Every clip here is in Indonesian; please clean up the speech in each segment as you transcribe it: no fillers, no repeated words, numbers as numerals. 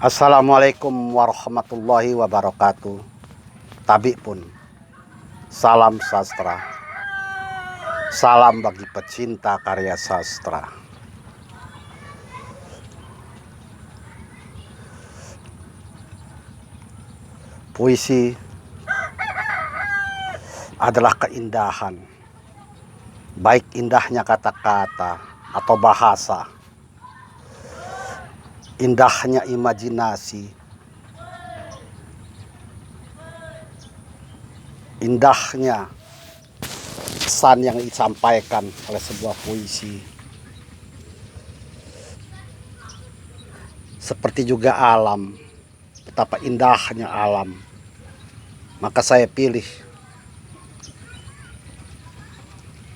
Assalamualaikum warahmatullahi wabarakatuh. Tabi pun, salam sastra. Salam bagi pecinta karya sastra. Puisi adalah keindahan, baik indahnya kata-kata atau bahasa, indahnya imajinasi, indahnya pesan yang disampaikan oleh sebuah puisi. Seperti juga alam, betapa indahnya alam. Maka saya pilih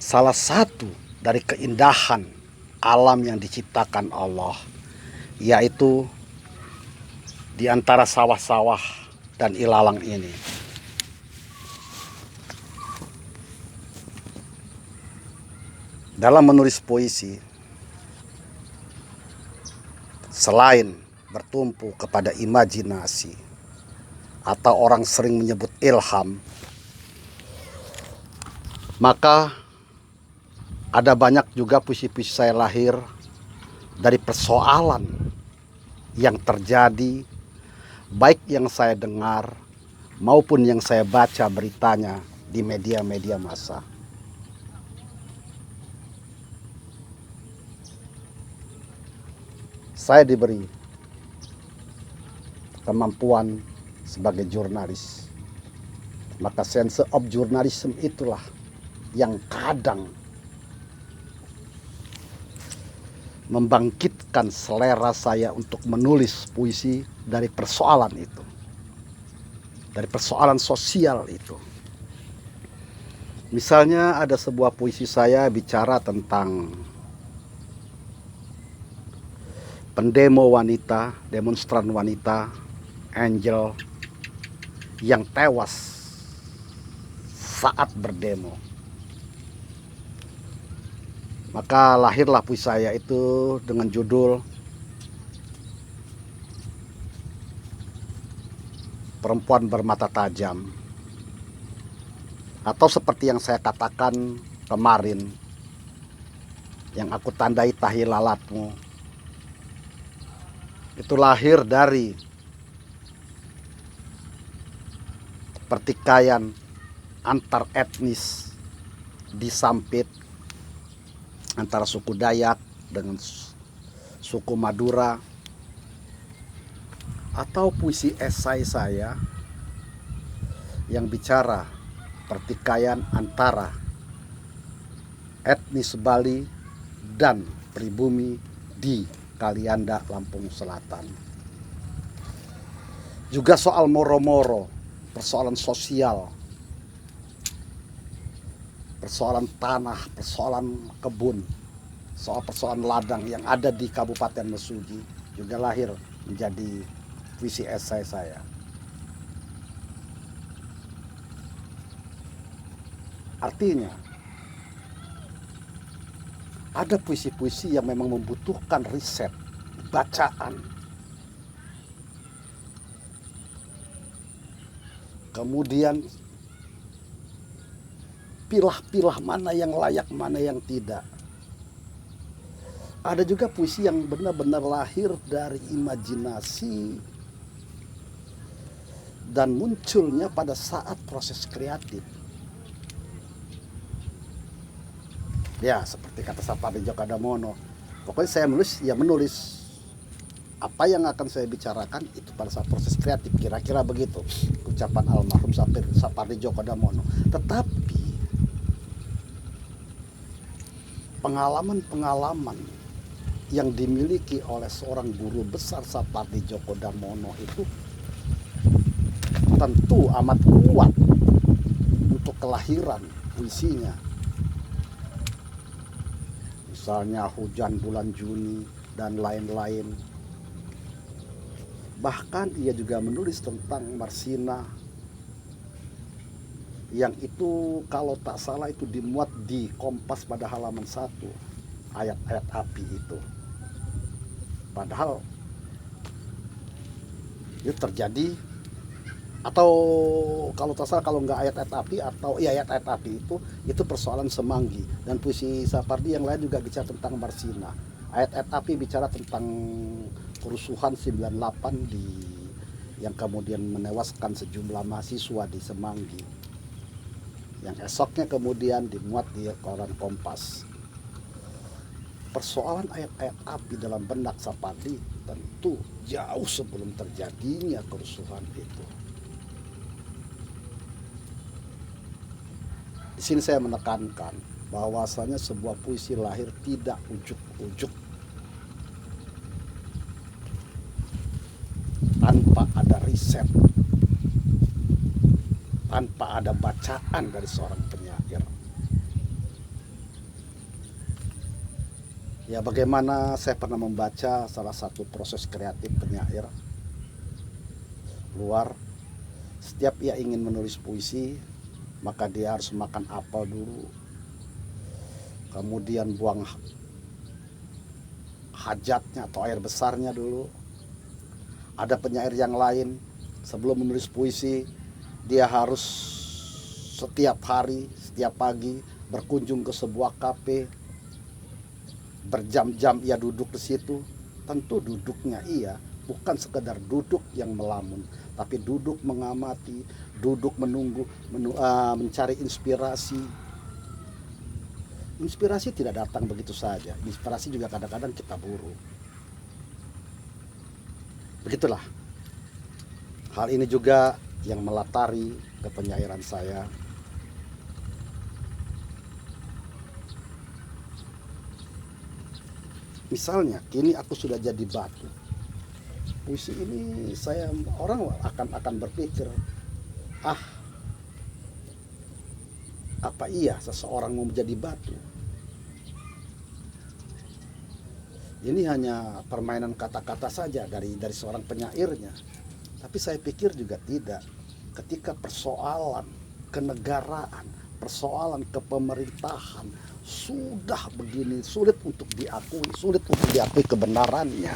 salah satu dari keindahan alam yang diciptakan Allah, yaitu di antara sawah-sawah dan ilalang ini. Dalam menulis puisi, selain bertumpu kepada imajinasi atau orang sering menyebut ilham, maka ada banyak juga puisi-puisi saya lahir dari persoalan yang terjadi, baik yang saya dengar maupun yang saya baca beritanya di media-media massa. Saya diberi kemampuan sebagai jurnalis, maka sense of journalism itulah yang kadang membangkitkan selera saya untuk menulis puisi dari persoalan itu, dari persoalan sosial itu. Misalnya ada sebuah puisi saya bicara tentang pendemo wanita, demonstran wanita, Angel, yang tewas saat berdemo. Maka lahirlah puisi saya itu dengan judul Perempuan Bermata Tajam. Atau seperti yang saya katakan kemarin, yang aku tandai tahi lalatmu, itu lahir dari pertikaian antar etnis di Sampit, antara suku Dayak dengan suku Madura. Atau puisi esai saya yang bicara pertikaian antara etnis Bali dan pribumi di Kalianda, Lampung Selatan. Juga soal moro-moro, persoalan sosial, persoalan tanah, persoalan kebun, soal persoalan ladang yang ada di Kabupaten Mesuji juga lahir menjadi puisi esai saya. Artinya, ada puisi-puisi yang memang membutuhkan riset, bacaan. Kemudian pilah-pilah mana yang layak, mana yang tidak. Ada juga puisi yang benar-benar lahir dari imajinasi dan munculnya pada saat proses kreatif. Ya, seperti kata Sapardi Djoko Damono, pokoknya saya menulis apa yang akan saya bicarakan itu pada saat proses kreatif, kira-kira begitu ucapan almarhum Sapardi Djoko Damono. Tetapi pengalaman-pengalaman yang dimiliki oleh seorang guru besar Sapardi Djoko Damono itu tentu amat kuat untuk kelahiran puisinya. Misalnya Hujan Bulan Juni dan lain-lain. Bahkan ia juga menulis tentang Marsina, yang itu kalau tak salah itu dimuat di Kompas pada halaman 1, ayat-ayat api itu. Padahal itu terjadi. Atau kalau tak salah, kalau nggak ayat-ayat api, atau iya ayat-ayat api itu persoalan Semanggi. Dan puisi Sapardi yang lain juga bicara tentang Marsina. Ayat-ayat api bicara tentang kerusuhan 98 yang kemudian menewaskan sejumlah mahasiswa di Semanggi, yang esoknya kemudian dimuat di koran Kompas. Persoalan ayat-ayat api dalam benak Sapardi tentu jauh sebelum terjadinya kerusuhan itu. Di sini saya menekankan bahwasanya sebuah puisi lahir tidak ujuk-ujuk, tanpa ada riset, tanpa ada bacaan dari seorang penyair. Ya, bagaimana saya pernah membaca salah satu proses kreatif penyair luar. Setiap ia ingin menulis puisi, maka dia harus makan apel dulu, kemudian buang hajatnya atau air besarnya dulu. Ada penyair yang lain, sebelum menulis puisi, dia harus setiap hari, setiap pagi berkunjung ke sebuah kafe, berjam-jam ia duduk di situ. Tentu duduknya ia bukan sekedar duduk yang melamun, tapi duduk mengamati, duduk menunggu, mencari inspirasi. Inspirasi tidak datang begitu saja. Inspirasi juga kadang-kadang kita buru. Begitulah. Hal ini juga yang melatari kepenyairan saya. Misalnya, kini aku sudah jadi batu. Puisi ini orang akan berpikir, apa iya seseorang mau menjadi batu? Ini hanya permainan kata-kata saja dari seorang penyairnya. Tapi saya pikir juga tidak. Ketika persoalan kenegaraan, persoalan kepemerintahan sudah begini sulit untuk diakui kebenarannya.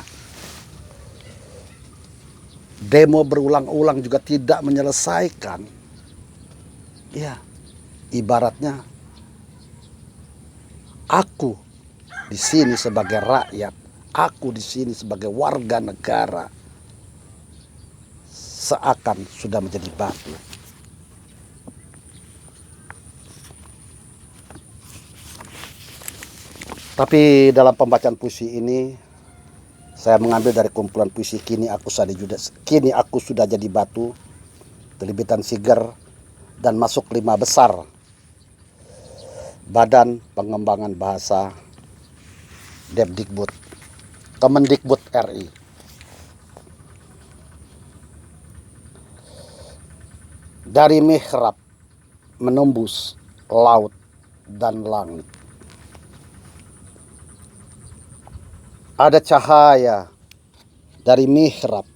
Demo berulang-ulang juga tidak menyelesaikan. Ya, ibaratnya aku di sini sebagai rakyat, aku di sini sebagai warga negara, seakan sudah menjadi batu. Tapi dalam pembacaan puisi ini, saya mengambil dari kumpulan puisi Kini Aku Sudah Jadi Batu, terbitan Siger, dan masuk 5 besar Badan Pengembangan Bahasa Kemendikbud RI. Dari mihrab menembus laut dan langit, ada cahaya dari mihrab,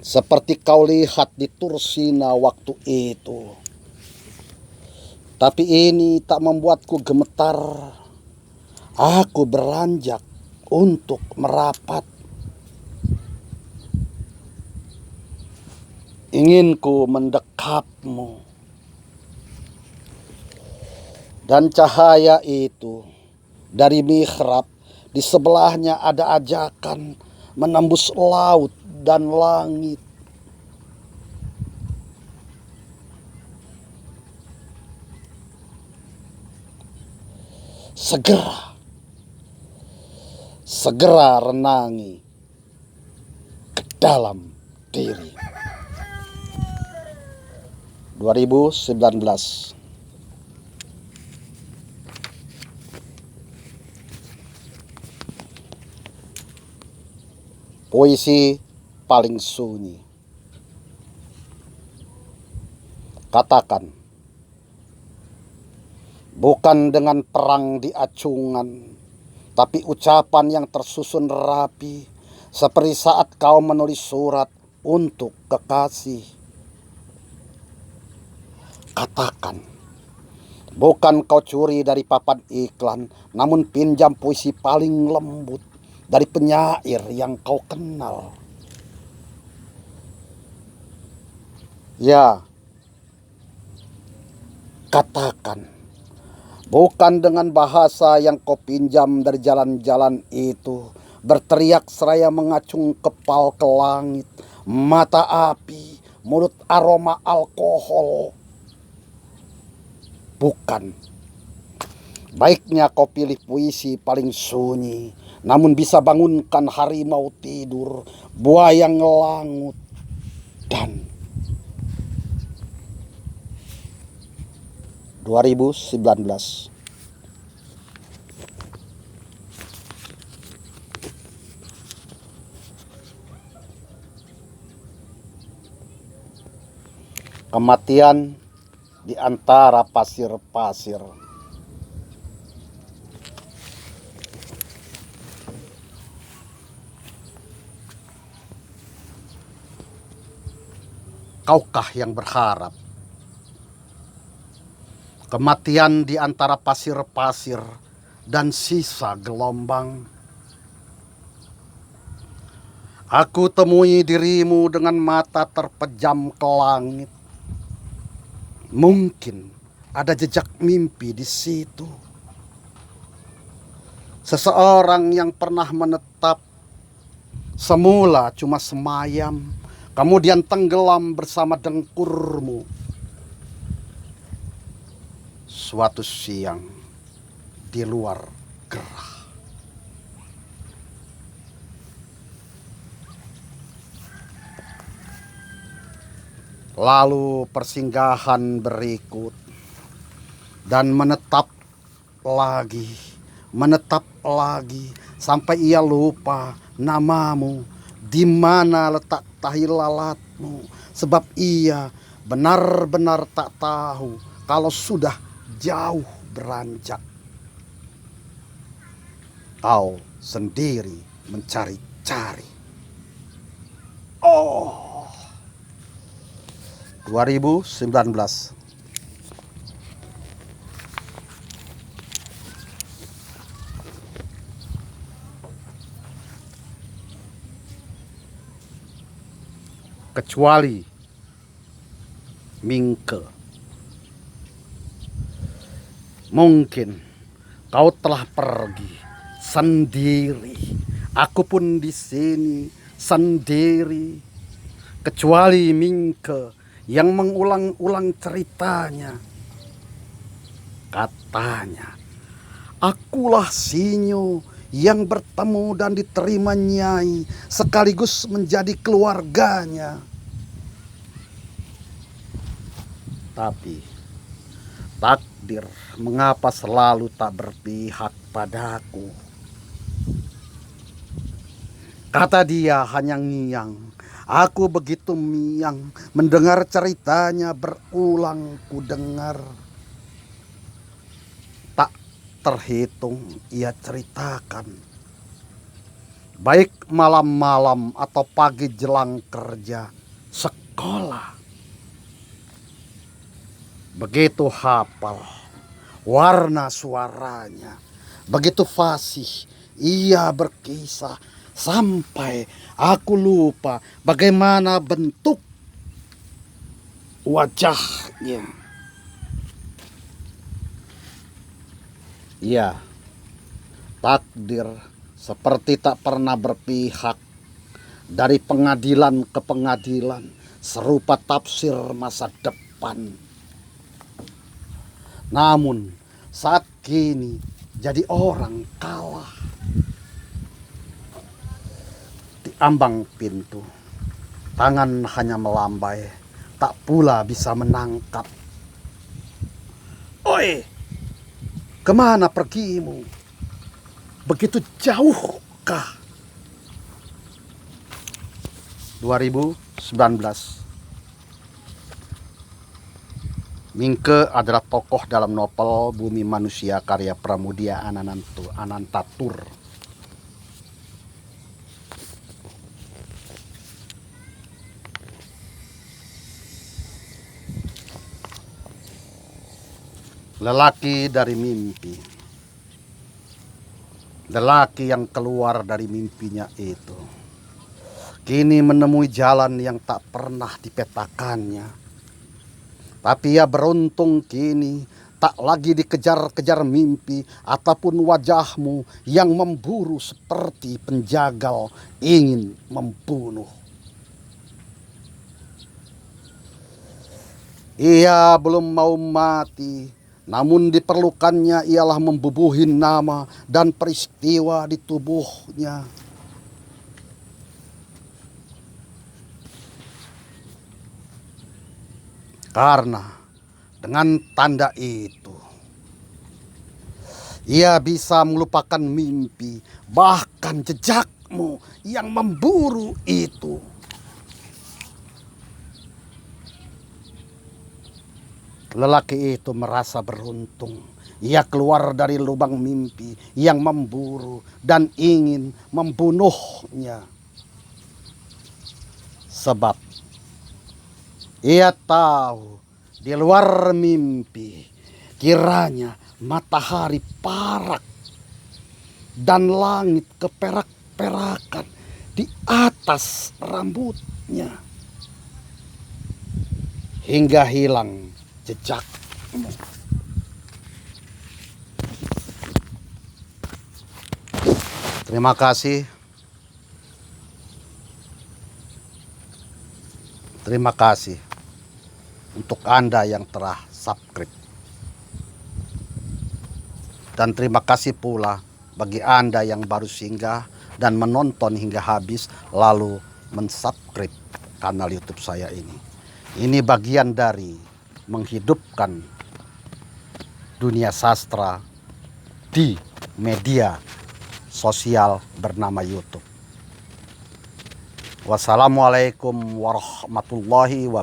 seperti kau lihat di Tursina waktu itu. Tapi ini tak membuatku gemetar. Aku beranjak untuk merapat. Inginku mendekapmu. Dan cahaya itu dari mihrab, di sebelahnya ada ajakan menembus laut dan langit. Segera renangi ke dalam diri. 2019. Puisi paling sunyi. Katakan, bukan dengan perang di acungan, tapi ucapan yang tersusun rapi, seperti saat kau menulis surat untuk kekasih. Katakan, bukan kau curi dari papan iklan, namun pinjam puisi paling lembut dari penyair yang kau kenal. Ya, katakan. Bukan dengan bahasa yang kau pinjam dari jalan-jalan itu, berteriak seraya mengacung kepal ke langit, mata api, mulut aroma alkohol. Bukan. Baiknya kau pilih puisi paling sunyi, namun bisa bangunkan harimau tidur, buaya ngelangut, dan 2019. Kematian di antara pasir-pasir. Kaukah yang berharap kematian di antara pasir-pasir dan sisa gelombang? Aku temui dirimu dengan mata terpejam ke langit. Mungkin ada jejak mimpi di situ. Seseorang yang pernah menetap, semula cuma semayam, kemudian tenggelam bersama dengkurmu. Suatu siang di luar gerah. Lalu persinggahan berikut, dan menetap lagi sampai ia lupa namamu, di mana letak tahi lalatmu, sebab ia benar-benar tak tahu kalau sudah jauh beranjak. Kau sendiri mencari-cari. Oh, 2019. Kecuali Mingke. Mungkin kau telah pergi sendiri. Aku pun di sini sendiri. Kecuali Mingke yang mengulang-ulang ceritanya. Katanya, akulah Sinyo yang bertemu dan diterima Nyai sekaligus menjadi keluarganya. Tapi takdir mengapa selalu tak berpihak padaku? Kata dia hanya ngiang. Aku begitu miang mendengar ceritanya berulang ku dengar. Tak terhitung ia ceritakan. Baik malam-malam atau pagi jelang kerja, sekolah. Begitu hafal warna suaranya, begitu fasih ia berkisah, sampai aku lupa bagaimana bentuk wajahnya. Ya, takdir seperti tak pernah berpihak. Dari pengadilan ke pengadilan, serupa tafsir masa depan. Namun saat kini jadi orang kalah. Di ambang pintu, tangan hanya melambai, tak pula bisa menangkap. Oi, kemana pergimu? Begitu jauhkah? 2019. Mingke adalah tokoh dalam novel Bumi Manusia karya Pramudia Anantatur. Lelaki dari mimpi. Lelaki yang keluar dari mimpinya itu kini menemui jalan yang tak pernah dipetakannya. Tapi ia beruntung kini tak lagi dikejar-kejar mimpi ataupun wajahmu yang memburu seperti penjagal ingin membunuh. Ia belum mau mati, namun diperlukannya ialah membubuhin nama dan peristiwa di tubuhnya. Karena dengan tanda itu, ia bisa melupakan mimpi, bahkan jejakmu yang memburu itu. Lelaki itu merasa beruntung. Ia keluar dari lubang mimpi yang memburu dan ingin membunuhnya. Sebab ia tahu di luar mimpi kiranya matahari parak dan langit keperak-perakan di atas rambutnya hingga hilang jejakmu. Terima kasih. Terima kasih untuk Anda yang telah subscribe. Dan terima kasih pula bagi Anda yang baru singgah dan menonton hingga habis lalu mensubscribe kanal YouTube saya ini. Ini bagian dari menghidupkan dunia sastra di media sosial bernama YouTube. Wassalamualaikum warahmatullahi wabarakatuh.